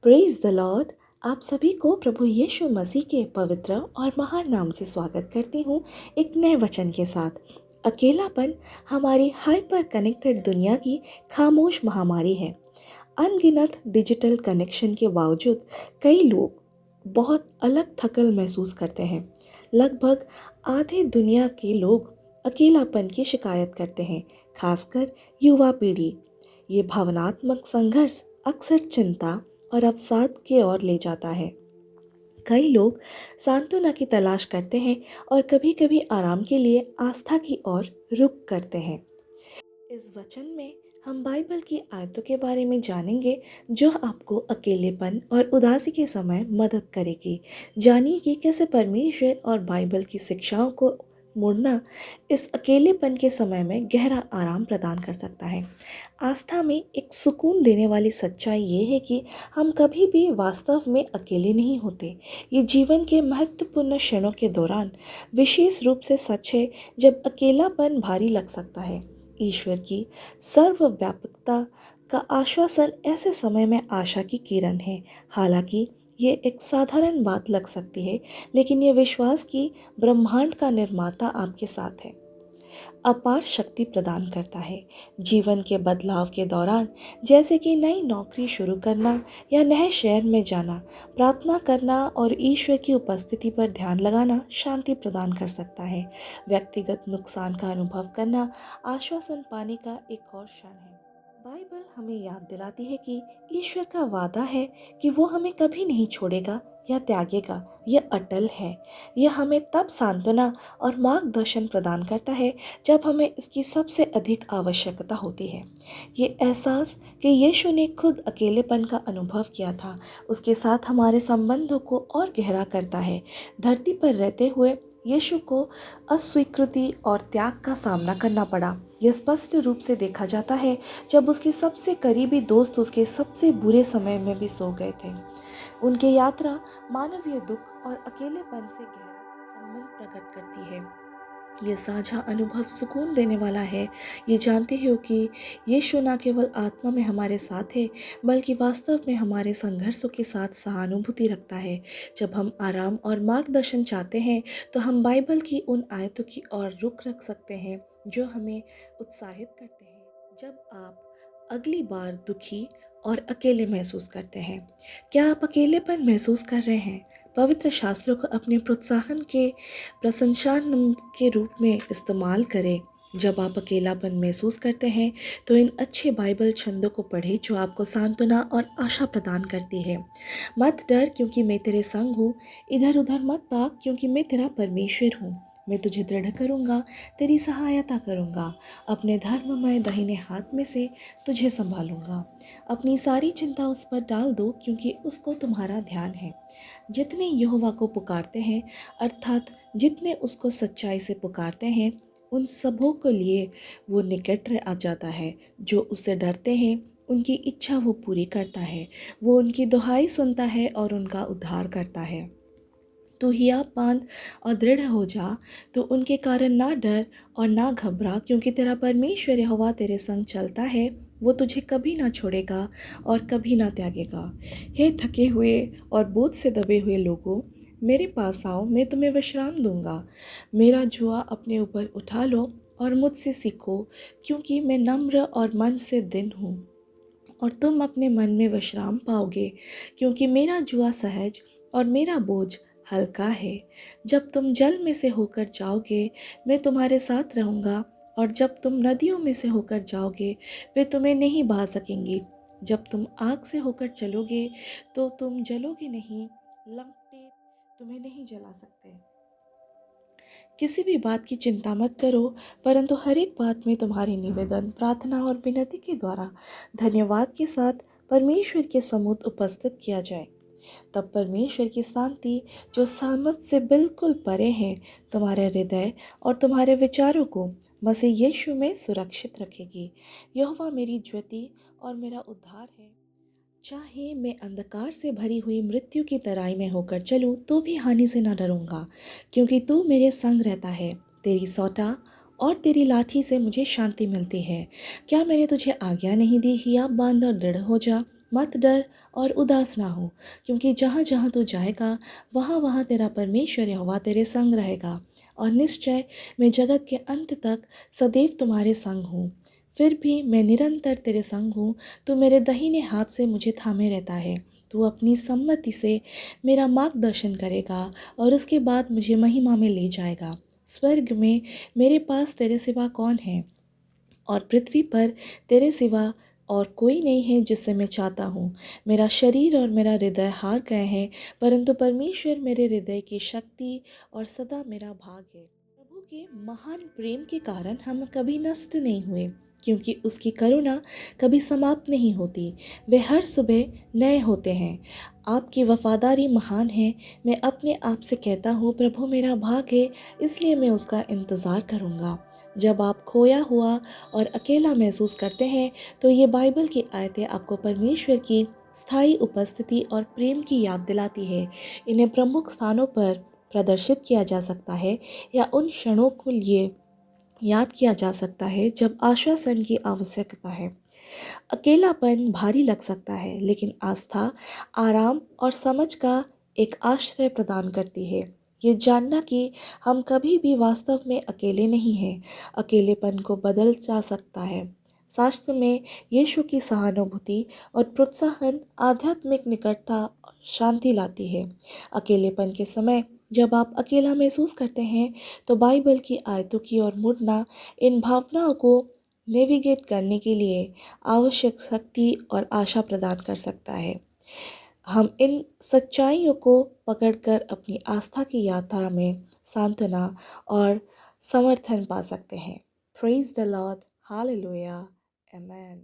Praise the Lord. आप सभी को प्रभु यीशु मसीह के पवित्र और महान नाम से स्वागत करती हूँ एक नए वचन के साथ। अकेलापन हमारी हाइपर कनेक्टेड दुनिया की खामोश महामारी है। अनगिनत डिजिटल कनेक्शन के बावजूद कई लोग बहुत अलग थकल महसूस करते हैं। लगभग आधे दुनिया के लोग अकेलापन की शिकायत करते हैं, खासकर युवा पीढ़ी। ये भावनात्मक संघर्ष अक्सर चिंता और अवसाद की ओर ले जाता है। कई लोग सांत्वना की तलाश करते हैं और कभी-कभी आराम के लिए आस्था की ओर रुख करते हैं। इस वचन में हम बाइबल की आयतों के बारे में जानेंगे जो आपको अकेलेपन और उदासी के समय मदद करेगी। जानिए कि कैसे परमेश्वर और बाइबल की शिक्षाओं को मुड़ना इस अकेलेपन के समय में गहरा आराम प्रदान कर सकता है। आस्था में एक सुकून देने वाली सच्चाई ये है कि हम कभी भी वास्तव में अकेले नहीं होते। ये जीवन के महत्वपूर्ण क्षणों के दौरान विशेष रूप से सच है जब अकेलापन भारी लग सकता है। ईश्वर की सर्वव्यापकता का आश्वासन ऐसे समय में आशा की किरण है। हालांकि ये एक साधारण बात लग सकती है, लेकिन ये विश्वास कि ब्रह्मांड का निर्माता आपके साथ है अपार शक्ति प्रदान करता है। जीवन के बदलाव के दौरान, जैसे कि नई नौकरी शुरू करना या नए शहर में जाना, प्रार्थना करना और ईश्वर की उपस्थिति पर ध्यान लगाना शांति प्रदान कर सकता है। व्यक्तिगत नुकसान का अनुभव करना आश्वासन पाने का एक और क्षण है। बाइबल हमें याद दिलाती है कि ईश्वर का वादा है कि वो हमें कभी नहीं छोड़ेगा या त्यागेगा। यह अटल है। यह हमें तब सांत्वना और मार्गदर्शन प्रदान करता है जब हमें इसकी सबसे अधिक आवश्यकता होती है। ये एहसास कि यीशु ने खुद अकेलेपन का अनुभव किया था, उसके साथ हमारे संबंधों को और गहरा करता है। धरती पर रहते हुए यीशु को अस्वीकृति और त्याग का सामना करना पड़ा। यह स्पष्ट रूप से देखा जाता है जब उसके सबसे करीबी दोस्त उसके सबसे बुरे समय में भी सो गए थे। उनकी यात्रा मानवीय दुख और अकेलेपन से गहरा संबंध प्रकट करती है। यह साझा अनुभव सुकून देने वाला है। ये जानते हो कि यीशु न केवल आत्मा में हमारे साथ है, बल्कि वास्तव में हमारे संघर्षों के साथ सहानुभूति रखता है। जब हम आराम और मार्गदर्शन चाहते हैं, तो हम बाइबल की उन आयतों की ओर रुख रख सकते हैं जो हमें उत्साहित करते हैं। जब आप अगली बार दुखी और अकेले महसूस करते हैं, क्या आप अकेलेपन महसूस कर रहे हैं? पवित्र शास्त्रों को अपने प्रोत्साहन के प्रशंसान के रूप में इस्तेमाल करें। जब आप अकेलापन महसूस करते हैं, तो इन अच्छे बाइबल छंदों को पढ़ें जो आपको सांत्वना और आशा प्रदान करती है। मत डर क्योंकि मैं तेरे संग हूँ, इधर उधर मत ताक क्योंकि मैं तेरा परमेश्वर हूँ। मैं तुझे दृढ़ करूँगा, तेरी सहायता करूँगा, अपने धर्ममय दाहिने हाथ में से तुझे संभालूंगा। अपनी सारी चिंता उस पर डाल दो क्योंकि उसको तुम्हारा ध्यान है। जितने यहोवा को पुकारते हैं, अर्थात जितने उसको सच्चाई से पुकारते हैं, उन सबों के लिए वो निकट आ जाता है। जो उससे डरते हैं, उनकी इच्छा वो पूरी करता है। वो उनकी दुहाई सुनता है और उनका उद्धार करता है। तू हिया बांध और दृढ़ हो जा, तो उनके कारण ना डर और ना घबरा, क्योंकि तेरा परमेश्वर यहोवा तेरे संग चलता है। वो तुझे कभी ना छोड़ेगा और कभी ना त्यागेगा। हे थके हुए और बोझ से दबे हुए लोगों, मेरे पास आओ, मैं तुम्हें विश्राम दूंगा। मेरा जुआ अपने ऊपर उठा लो और मुझसे सीखो, क्योंकि मैं नम्र और मन से दीन हूँ, और तुम अपने मन में विश्राम पाओगे, क्योंकि मेरा जुआ सहज और मेरा बोझ हल्का है। जब तुम जल में से होकर जाओगे, मैं तुम्हारे साथ रहूँगा, और जब तुम नदियों में से होकर जाओगे, वे तुम्हें नहीं बहा सकेंगी। जब तुम आग से होकर चलोगे, तो तुम जलोगे नहीं, लपटें तुम्हें नहीं जला सकते। किसी भी बात की चिंता मत करो, परंतु हर एक बात में तुम्हारी निवेदन, प्रार्थना और विनती के द्वारा धन्यवाद के साथ परमेश्वर के सम्मुख उपस्थित किया जाए। तब परमेश्वर की शांति, जो समझ से बिल्कुल परे है, तुम्हारे हृदय और तुम्हारे विचारों को मसीह यीशु में सुरक्षित रखेगी। यहोवा मेरी ज्योति और मेरा उद्धार है। चाहे मैं अंधकार से भरी हुई मृत्यु की तराई में होकर चलूं, तो भी हानि से न डरूंगा, क्योंकि तू मेरे संग रहता है। तेरी सौटा और तेरी लाठी से मुझे शांति मिलती है। क्या मैंने तुझे आज्ञा नहीं दी? हिया बांध और दृढ़ हो जा। मत डर और उदास ना हो, क्योंकि जहाँ जहाँ तू जाएगा वहाँ वहाँ तेरा परमेश्वर यहोवा तेरे संग रहेगा। और निश्चय मैं जगत के अंत तक सदैव तुम्हारे संग हूँ। फिर भी मैं निरंतर तेरे संग हूँ। तू मेरे दाहिने हाथ से मुझे थामे रहता है। तू अपनी सम्मति से मेरा मार्गदर्शन करेगा और उसके बाद मुझे महिमा में ले जाएगा। स्वर्ग में मेरे पास तेरे सिवा कौन है, और पृथ्वी पर तेरे सिवा और कोई नहीं है जिससे मैं चाहता हूँ। मेरा शरीर और मेरा हृदय हार गए हैं, परंतु परमेश्वर मेरे हृदय की शक्ति और सदा मेरा भाग है। प्रभु के महान प्रेम के कारण हम कभी नष्ट नहीं हुए, क्योंकि उसकी करुणा कभी समाप्त नहीं होती। वे हर सुबह नए होते हैं। आपकी वफादारी महान है। मैं अपने आप से कहता हूँ, प्रभु मेरा भाग है, इसलिए मैं उसका इंतज़ार करूँगा। जब आप खोया हुआ और अकेला महसूस करते हैं, तो ये बाइबल की आयतें आपको परमेश्वर की स्थायी उपस्थिति और प्रेम की याद दिलाती है। इन्हें प्रमुख स्थानों पर प्रदर्शित किया जा सकता है या उन क्षणों को लिए याद किया जा सकता है जब आश्वासन की आवश्यकता है। अकेलापन भारी लग सकता है, लेकिन आस्था आराम और समझ का एक आश्रय प्रदान करती है। ये जानना कि हम कभी भी वास्तव में अकेले नहीं हैं, अकेलेपन को बदल जा सकता है। शास्त्र में यीशु की सहानुभूति और प्रोत्साहन आध्यात्मिक निकटता और शांति लाती है। अकेलेपन के समय जब आप अकेला महसूस करते हैं, तो बाइबल की आयतों की ओर मुड़ना इन भावनाओं को नेविगेट करने के लिए आवश्यक शक्ति और आशा प्रदान कर सकता है। हम इन सच्चाइयों को पकड़कर अपनी आस्था की यात्रा में सांत्वना और समर्थन पा सकते हैं। Praise the Lord, hallelujah, amen.